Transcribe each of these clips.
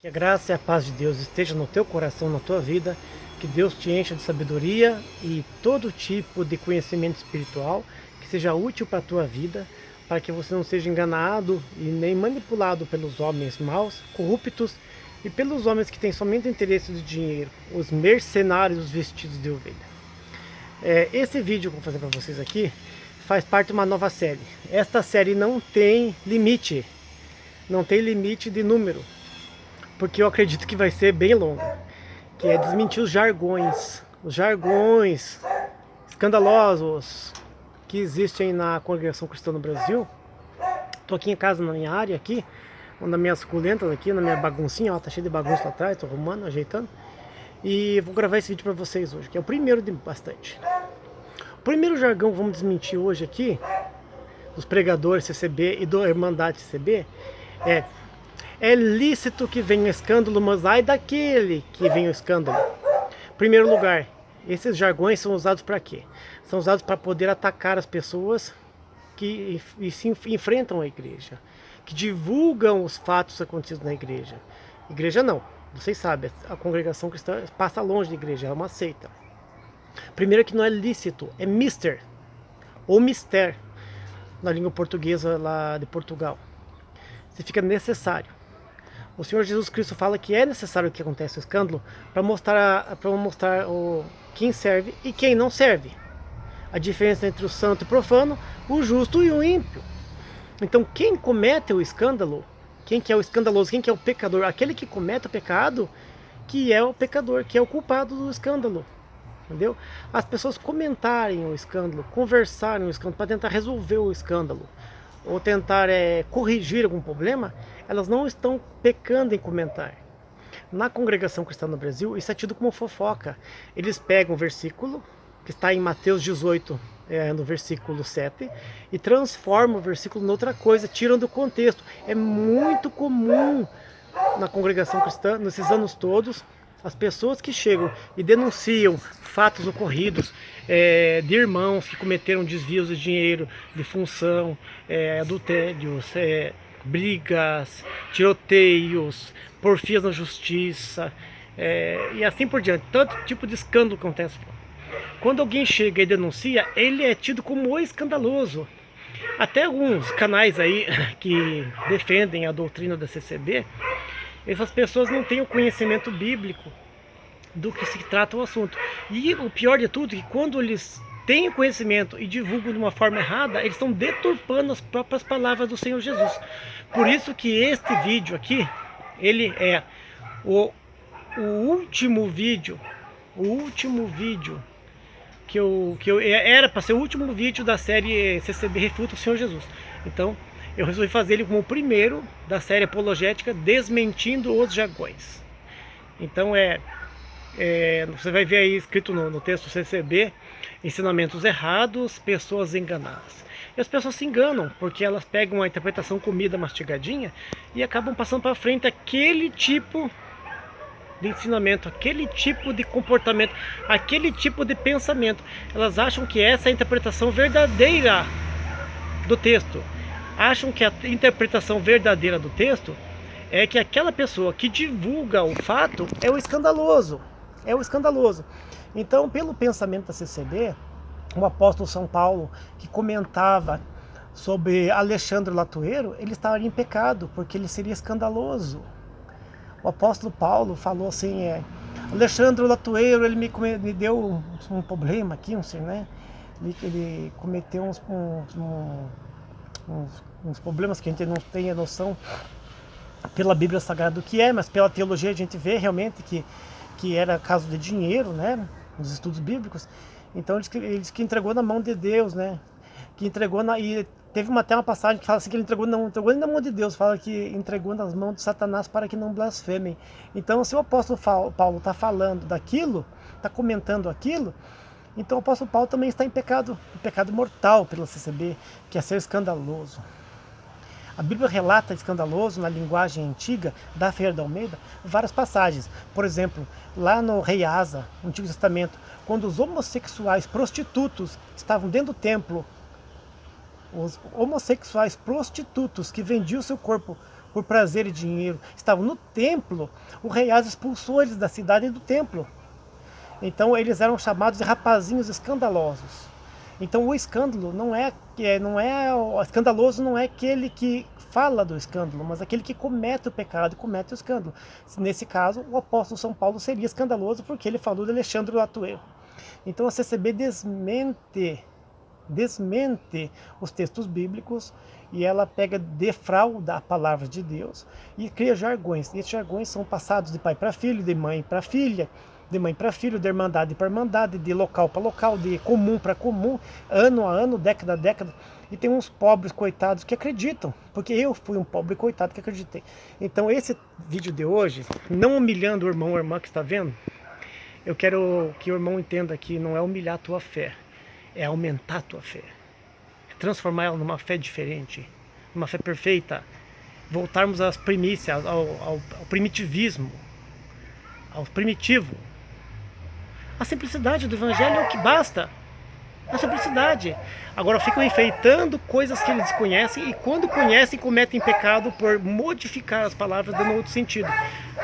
Que a graça e a paz de Deus esteja no teu coração, na tua vida, que Deus te encha de sabedoria e todo tipo de conhecimento espiritual que seja útil para a tua vida, para que você não seja enganado e nem manipulado pelos homens maus, corruptos e pelos homens que têm somente interesse do dinheiro, os mercenários vestidos de ovelha. Esse vídeo que eu vou fazer para vocês aqui faz parte de uma nova série. Esta série não tem limite de número, porque eu acredito que vai ser bem longa, que é desmentir os jargões escandalosos que existem na congregação cristã no Brasil. Tô aqui em casa, na minha área aqui, nas minhas suculentas aqui, na minha baguncinha, ó, tá cheio de bagunça lá atrás, tô arrumando, ajeitando. E vou gravar esse vídeo para vocês hoje, que é o primeiro de bastante. O primeiro jargão que vamos desmentir hoje aqui, dos pregadores CCB e do Irmandade CCB, é lícito que venha o escândalo, mas ai daquele que venha o escândalo. Em primeiro lugar, esses jargões são usados para quê? São usados para poder atacar as pessoas que se enfrentam à igreja, que divulgam os fatos acontecidos na igreja. Igreja não, vocês sabem, a congregação cristã passa longe da igreja, é uma seita. Primeiro que não é lícito, é mister, ou mister, na língua portuguesa lá de Portugal. Significa necessário. O Senhor Jesus Cristo fala que é necessário que aconteça o escândalo para mostrar quem serve e quem não serve. A diferença entre o santo e o profano, o justo e o ímpio. Então quem comete o escândalo, quem que é o escandaloso, quem que é o pecador? Aquele que comete o pecado, que é o pecador, que é o culpado do escândalo. Entendeu? As pessoas comentarem o escândalo, conversarem o escândalo para tentar resolver o escândalo, ou tentar corrigir algum problema, elas não estão pecando em comentar. Na congregação cristã no Brasil, isso é tido como fofoca. Eles pegam o versículo, que está em Mateus 18, no versículo 7, e transformam o versículo em outra coisa, tiram do contexto. É muito comum na congregação cristã, nesses anos todos, as pessoas que chegam e denunciam fatos ocorridos de irmãos que cometeram desvios de dinheiro, de função, adultérios, brigas, tiroteios, porfias na justiça, e assim por diante. Tanto tipo de escândalo que acontece. Quando alguém chega e denuncia, ele é tido como o escandaloso. Até alguns canais aí que defendem a doutrina da CCB, essas pessoas não têm o conhecimento bíblico do que se trata o assunto. E o pior de tudo é que quando eles têm o conhecimento e divulgam de uma forma errada, eles estão deturpando as próprias palavras do Senhor Jesus. Por isso que este vídeo aqui, ele é o último vídeo que era para ser o último vídeo da série CCB Refuta o Senhor Jesus. Então eu resolvi fazer ele como o primeiro da série apologética, desmentindo os jargões. Então você vai ver aí escrito no texto CCB, ensinamentos errados, pessoas enganadas. E as pessoas se enganam, porque elas pegam a interpretação comida mastigadinha e acabam passando para frente aquele tipo de ensinamento, aquele tipo de comportamento, aquele tipo de pensamento. Elas acham que essa é a interpretação verdadeira do texto. Acham que a interpretação verdadeira do texto é que aquela pessoa que divulga o fato é o escandaloso. Então, pelo pensamento da CCB, o apóstolo São Paulo, que comentava sobre Alexandre Latuero, ele estaria em pecado, porque ele seria escandaloso. O apóstolo Paulo falou assim, Alexandre Latuero, ele me deu um problema aqui, né? Ele cometeu uns problemas que a gente não tem a noção pela Bíblia Sagrada do que é, mas pela teologia a gente vê realmente que era caso de dinheiro, né, nos estudos bíblicos. Então ele diz que entregou na mão de Deus, né, que entregou e teve até uma passagem que fala assim que ele entregou na mão de Deus, fala que entregou nas mãos de Satanás para que não blasfemem. Então se o apóstolo Paulo está falando daquilo, está comentando aquilo, então o apóstolo Paulo também está em pecado mortal pela CCB, que é ser escandaloso. A Bíblia relata escandaloso na linguagem antiga da Ferreira de Almeida várias passagens. Por exemplo, lá no Rei Asa, no Antigo Testamento, quando os homossexuais prostitutos estavam dentro do templo, os homossexuais prostitutos que vendiam seu corpo por prazer e dinheiro, estavam no templo, o rei Asa expulsou eles da cidade e do templo. Então eles eram chamados de rapazinhos escandalosos. Então o escândalo escandaloso não é aquele que fala do escândalo, mas aquele que comete o pecado e comete o escândalo. Nesse caso, o apóstolo São Paulo seria escandaloso porque ele falou de Alexandre o Atueu. Então a CCB desmente os textos bíblicos e ela defrauda a palavra de Deus e cria jargões. E esses jargões são passados de pai para filho, de mãe para filha, de mãe para filho, de irmandade para irmandade, de local para local, de comum para comum, ano a ano, década a década. E tem uns pobres coitados que acreditam, porque eu fui um pobre coitado que acreditei. Então esse vídeo de hoje, não humilhando o irmão ou a irmã que está vendo, eu quero que o irmão entenda que não é humilhar a tua fé, é aumentar a tua fé, é transformar ela numa fé diferente, numa fé perfeita, voltarmos às primícias, ao primitivismo, ao primitivo. A simplicidade do evangelho é o que basta. A simplicidade. Agora ficam enfeitando coisas que eles desconhecem e quando conhecem cometem pecado por modificar as palavras dando outro sentido.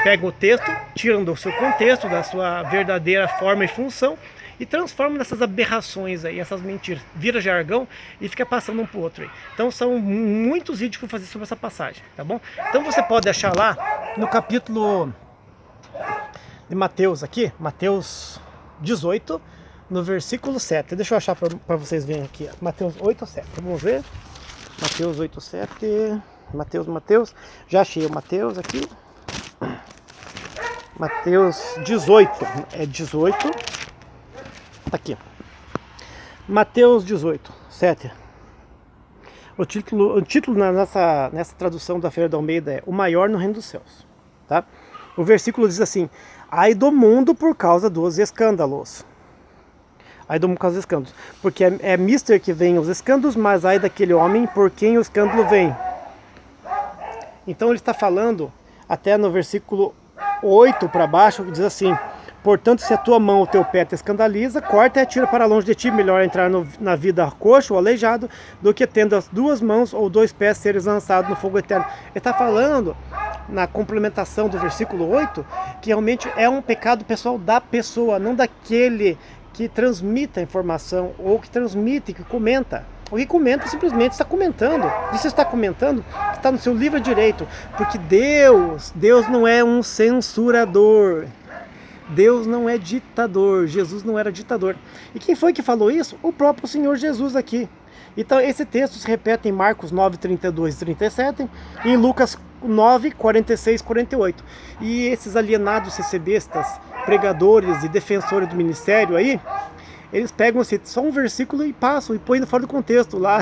Pegam o texto, tiram do seu contexto, da sua verdadeira forma e função e transformam nessas aberrações aí, essas mentiras. Vira jargão e fica passando um pro outro aí. Então são muitos vídeos que eu vou fazer sobre essa passagem, tá bom? Então você pode achar lá no capítulo de Mateus aqui, Mateus 18, no versículo 7. Deixa eu achar para vocês verem aqui. Mateus 8, 7. Vamos ver. Mateus 8, 7. Mateus. Já achei o Mateus aqui. Mateus 18. É 18. Tá aqui. Mateus 18, 7. O título nessa tradução da Feira da Almeida é O Maior no Reino dos Céus. Tá? O versículo diz assim: ai do mundo por causa dos escândalos. Ai do mundo por causa dos escândalos. Porque é mister que vem os escândalos, mas ai daquele homem por quem o escândalo vem. Então ele está falando, até no versículo 8 para baixo, que diz assim: portanto, se a tua mão ou o teu pé te escandaliza, corta e atira para longe de ti. Melhor entrar na vida coxo ou aleijado do que tendo as duas mãos ou dois pés seres lançados no fogo eterno. Ele está falando, na complementação do versículo 8, que realmente é um pecado pessoal da pessoa, não daquele que transmite a informação ou que transmite, que comenta. O que comenta simplesmente está comentando. E se está comentando, está no seu livre direito. Porque Deus não é um censurador. Deus não é ditador. Jesus não era ditador. E quem foi que falou isso? O próprio Senhor Jesus aqui. Então esse texto se repete em Marcos 9, 32 e 37, e em Lucas 9, 46 e 48. E esses alienados CCBistas, pregadores e defensores do ministério aí, eles pegam só um versículo e passam e põem fora do contexto lá,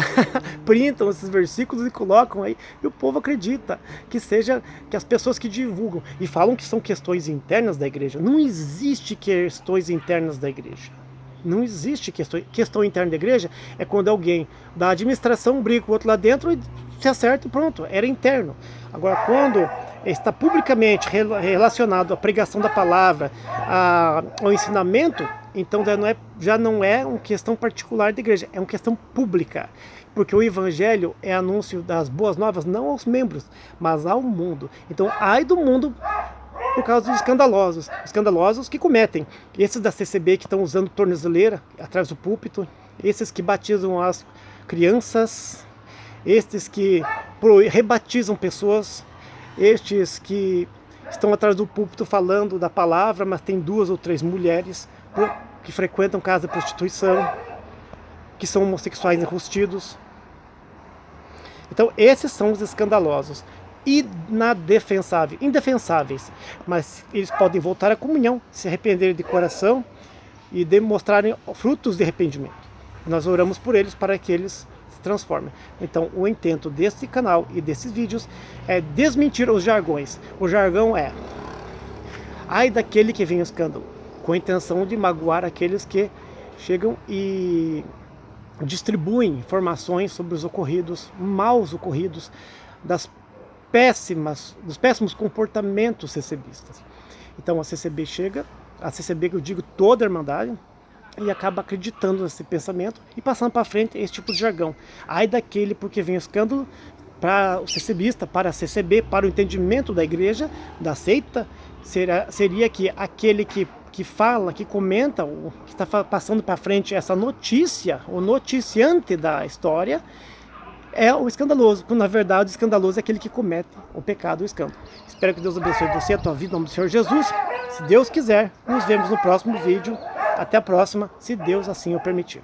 printam esses versículos e colocam aí, e o povo acredita que as pessoas que divulgam e falam que são questões internas da igreja. Não existe questões internas da igreja. Não existe questão interna da igreja. É quando alguém da administração briga com o outro lá dentro e se acerta e pronto, era interno. Agora, quando está publicamente relacionado à pregação da palavra, ao ensinamento, então já não é uma questão particular da igreja, é uma questão pública. Porque o evangelho é anúncio das boas novas não aos membros, mas ao mundo. Então, ai do mundo por causa dos escandalosos que cometem. Esses da CCB que estão usando tornozeleira atrás do púlpito, esses que batizam as crianças, estes que rebatizam pessoas, estes que estão atrás do púlpito falando da palavra, mas tem 2 ou 3 mulheres que frequentam casa de prostituição, que são homossexuais enrustidos. Então esses são os escandalosos. Indefensáveis, mas eles podem voltar à comunhão, se arrependerem de coração e demonstrarem frutos de arrependimento. Nós oramos por eles para que eles se transformem. Então o intento desse canal e desses vídeos é desmentir os jargões. O jargão é: ai daquele que vem o escândalo, com a intenção de magoar aqueles que chegam e distribuem informações sobre os maus ocorridos, dos péssimos comportamentos CCBistas. Então a CCB que eu digo toda a Irmandade, e acaba acreditando nesse pensamento e passando para frente esse tipo de jargão. Ai daquele porque vem o escândalo, para o CCBista, para a CCB, para o entendimento da igreja, da seita, seria que aquele que fala, que comenta, que está passando para frente essa notícia, o noticiante da história, é o escandaloso, quando na verdade o escandaloso é aquele que comete o pecado, o escândalo. Espero que Deus abençoe você, a tua vida, em nome do Senhor Jesus. Se Deus quiser, nos vemos no próximo vídeo. Até a próxima, se Deus assim o permitir.